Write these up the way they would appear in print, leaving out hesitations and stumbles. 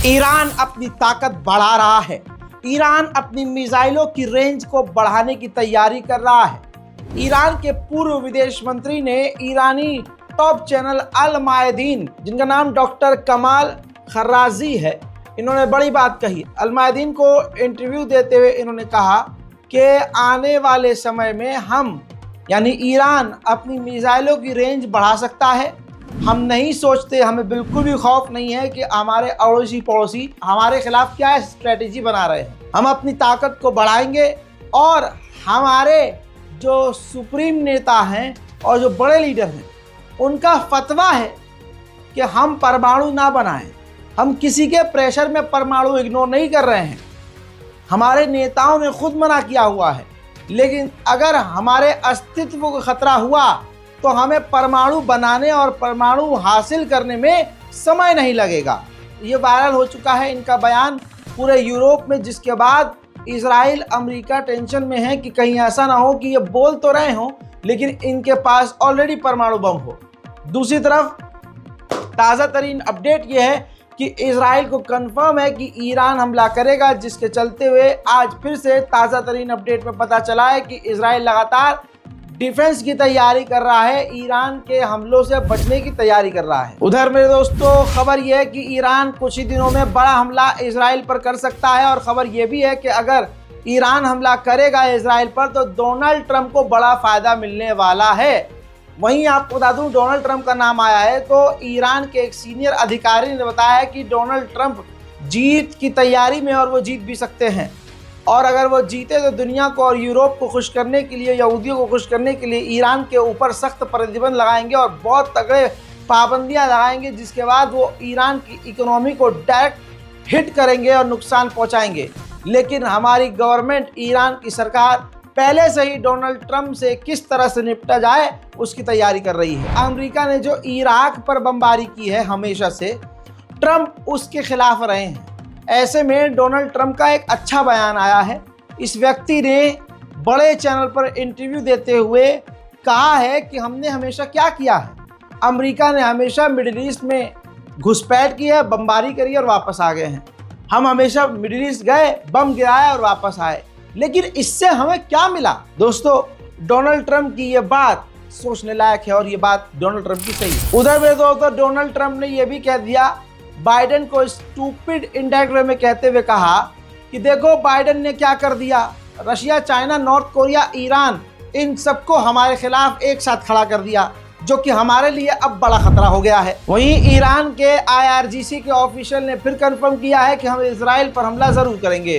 Iran अपनी ताकत बढ़ा रहा है। ईरान अपनी मिसाइलों की रेंज को बढ़ाने की तैयारी कर रहा है। ईरान के पूर्व विदेश मंत्री ने ईरानी टॉप चैनल अल मायदीन, जिनका नाम डॉक्टर कमाल खर्राजी है, इन्होंने बड़ी बात कही। अल मायदीन को इंटरव्यू देते हुए इन्होंने कहा कि आने वाले समय में हम यानी ईरान अपनी मिसाइलों की रेंज बढ़ा सकता है। हम नहीं सोचते, हमें बिल्कुल भी खौफ नहीं है कि हमारे अड़ोसी पड़ोसी हमारे खिलाफ क्या स्ट्रेटेजी बना रहे हैं। हम अपनी ताकत को बढ़ाएंगे और हमारे जो सुप्रीम नेता हैं और जो बड़े लीडर हैं, उनका फतवा है कि हम परमाणु ना बनाएं। हम किसी के प्रेशर में परमाणु इग्नोर नहीं कर रहे हैं। हमारे नेताओं ने खुद मना किया हुआ है, लेकिन अगर हमारे अस्तित्व को खतरा हुआ तो हमें परमाणु बनाने और परमाणु हासिल करने में समय नहीं लगेगा। ये वायरल हो चुका है इनका बयान पूरे यूरोप में, जिसके बाद इजराइल अमेरिका टेंशन में है कि कहीं ऐसा ना हो कि ये बोल तो रहे हों लेकिन इनके पास ऑलरेडी परमाणु बम हो। दूसरी तरफ ताज़ा तरीन अपडेट ये है कि इजराइल को कंफर्म है कि ईरान हमला करेगा, जिसके चलते हुए आज फिर से ताज़ा तरीन अपडेट में पता चला है कि इजराइल लगातार डिफेंस की तैयारी कर रहा है, ईरान के हमलों से बचने की तैयारी कर रहा है। उधर मेरे दोस्तों खबर यह है कि ईरान कुछ ही दिनों में बड़ा हमला इजराइल पर कर सकता है, और खबर यह भी है कि अगर ईरान हमला करेगा इजराइल पर तो डोनाल्ड ट्रंप को बड़ा फायदा मिलने वाला है। वहीं आपको बता दूं, डोनाल्ड ट्रंप का नाम आया है तो ईरान के एक सीनियर अधिकारी ने बताया है कि डोनाल्ड ट्रंप जीत की तैयारी में और वो जीत भी सकते हैं, और अगर वो जीते तो दुनिया को और यूरोप को खुश करने के लिए, यहूदियों को खुश करने के लिए ईरान के ऊपर सख्त प्रतिबंध लगाएंगे और बहुत तगड़े पाबंदियां लगाएंगे, जिसके बाद वो ईरान की इकोनॉमी को डायरेक्ट हिट करेंगे और नुकसान पहुंचाएंगे। लेकिन हमारी गवर्नमेंट, ईरान की सरकार पहले से ही डोनाल्ड ट्रंप से किस तरह से निपटा जाए उसकी तैयारी कर रही है। अमेरिका ने जो इराक पर बमबारी की है, हमेशा से ट्रंप उसके खिलाफ रहे हैं। ऐसे में डोनाल्ड ट्रंप का एक अच्छा बयान आया है। इस व्यक्ति ने बड़े चैनल पर इंटरव्यू देते हुए कहा है कि हमने हमेशा क्या किया है, अमेरिका ने हमेशा मिडिल ईस्ट में घुसपैठ की है, बमबारी करी और वापस आ गए हैं। हम हमेशा मिडिल ईस्ट गए, बम गिराया और वापस आए, लेकिन इससे हमें क्या मिला? दोस्तों, डोनाल्ड ट्रंप की ये बात सोचने लायक है और ये बात डोनाल्ड ट्रंप की सही है। उधर में दोस्तों डोनाल्ड ट्रंप ने यह भी कह दिया, बाइडेन को स्टूपिड इंडायरेक्ट वे में कहते हुए कहा कि देखो बाइडेन ने क्या कर दिया, Russia, China, North Korea, Iran, इन सबको हमारे खिलाफ एक साथ खड़ा कर दिया, जो कि हमारे लिए अब बड़ा खतरा हो गया है। वहीं ईरान के IRGC के ऑफिशियल ने फिर कंफर्म किया है कि हम इजराइल पर हमला जरूर करेंगे।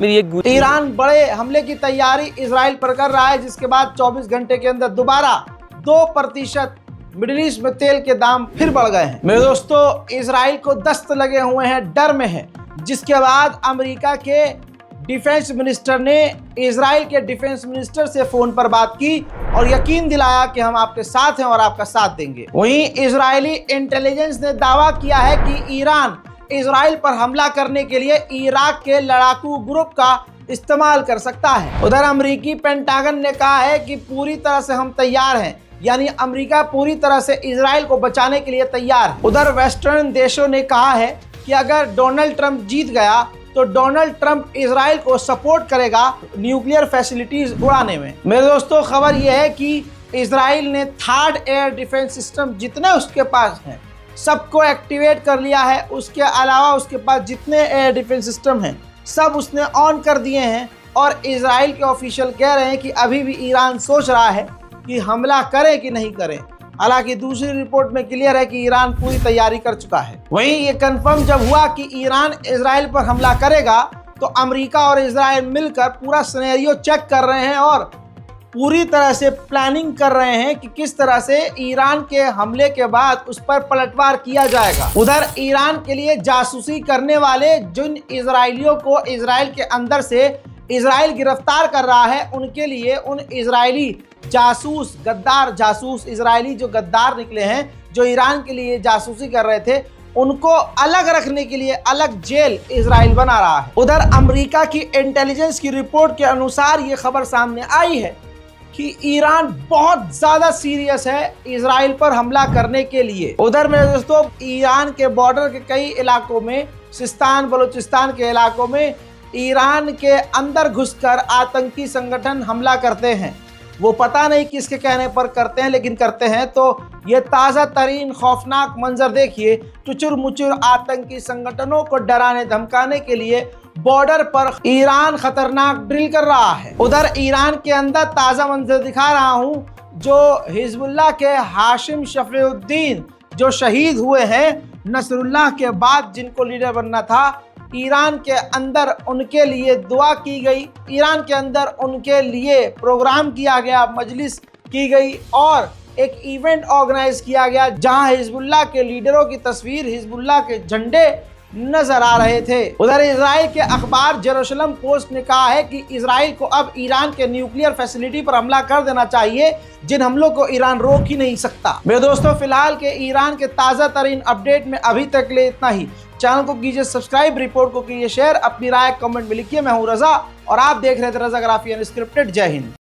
मेरी एक ईरान बड़े हमले की तैयारी इजराइल पर कर रहा है, जिसके बाद 24 घंटे के अंदर दोबारा 2% मिडिल ईस्ट में तेल के दाम फिर बढ़ गए हैं। मेरे दोस्तों, इजराइल को दस्त लगे हुए हैं, डर में है, जिसके बाद अमेरिका के डिफेंस मिनिस्टर ने इजराइल के डिफेंस मिनिस्टर से फ़ोन पर बात की और यकीन दिलाया कि हम आपके साथ हैं और आपका साथ देंगे। वहीं इजरायली इंटेलिजेंस ने दावा किया है कि ईरान इजराइल पर हमला करने के लिए इराक के लड़ाकू ग्रुप का इस्तेमाल कर सकता है। उधर अमेरिकी पेंटागन ने कहा है कि पूरी तरह से हम तैयार हैं, यानी अमेरिका पूरी तरह से इजराइल को बचाने के लिए तैयार है। उधर वेस्टर्न देशों ने कहा है कि अगर डोनाल्ड ट्रंप जीत गया तो डोनाल्ड ट्रंप इजराइल को सपोर्ट करेगा न्यूक्लियर फैसिलिटीज उड़ाने में। मेरे दोस्तों, खबर यह है कि इजराइल ने थर्ड एयर डिफेंस सिस्टम जितने उसके पास हैं सबको एक्टिवेट कर लिया है। उसके अलावा उसके पास जितने एयर डिफेंस सिस्टम हैं सब उसने ऑन कर दिए हैं और इजराइल के ऑफिशियल कह रहे हैं कि अभी भी ईरान सोच रहा है कि हमला करे कि नहीं करे। हालांकि दूसरी रिपोर्ट में क्लियर है कि ईरान पूरी तैयारी कर चुका है। वहीं ये कंफर्म जब हुआ कि ईरान इजराइल पर हमला करेगा तो अमेरिका और इजराइल मिलकर पूरा सिनेरियो चेक कर रहे हैं और पूरी तरह से प्लानिंग कर रहे हैं कि किस तरह से ईरान के हमले के बाद उस पर पलटवार किया जाएगा। उधर ईरान के लिए जासूसी करने वाले जिन इजरायलियों को इजराइल के अंदर से इजराइल गिरफ्तार कर रहा है, उनके लिए उन इजरायली जासूस, गद्दार जासूस, इजरायली जो गद्दार निकले हैं, जो ईरान के लिए जासूसी कर रहे थे, उनको अलग रखने के लिए अलग जेल इजराइल बना रहा है। उधर अमेरिका की इंटेलिजेंस की रिपोर्ट के अनुसार ये खबर सामने आई है कि ईरान बहुत ज्यादा सीरियस है इजराइल पर हमला करने के लिए। उधर मेरे दोस्तों, ईरान के बॉर्डर के कई इलाकों में, सिस्तान बलूचिस्तान के इलाकों में ईरान के अंदर घुसकर आतंकी संगठन हमला करते हैं। वो पता नहीं किसके कहने पर करते हैं, लेकिन करते हैं। तो ये ताज़ा तरीन खौफनाक मंजर देखिए, चुचुर मुचुर आतंकी संगठनों को डराने धमकाने के लिए बॉर्डर पर ईरान खतरनाक ड्रिल कर रहा है। उधर ईरान के अंदर ताज़ा मंजर दिखा रहा हूँ, जो हिजबुल्लाह के हाशिम शफीउद्दीन जो शहीद हुए हैं, नसरुल्लाह के बाद जिनको लीडर बनना था, ईरान के अंदर उनके लिए दुआ की गई, ईरान के अंदर उनके लिए प्रोग्राम किया गया, मजलिस की गई और एक इवेंट ऑर्गेनाइज किया गया जहां हिजबुल्लाह के लीडरों की तस्वीर, हिजबुल्लाह के झंडे नजर आ रहे थे। उधर इजराइल के अखबार जेरूशलम पोस्ट ने कहा है कि इजराइल को अब ईरान के न्यूक्लियर फैसिलिटी पर हमला कर देना चाहिए, जिन हमलों को ईरान रोक ही नहीं सकता। मेरे दोस्तों, फिलहाल के ईरान के ताज़ा तरीन अपडेट में अभी तक ले इतना ही। चैनल को कीजिए सब्सक्राइब, रिपोर्ट को कीजिए शेयर, अपनी राय कमेंट में लिखिए। मैं हूं रजा और आप देख रहे थे रजाग्राफी अनस्क्रिप्टेड। जय हिंद।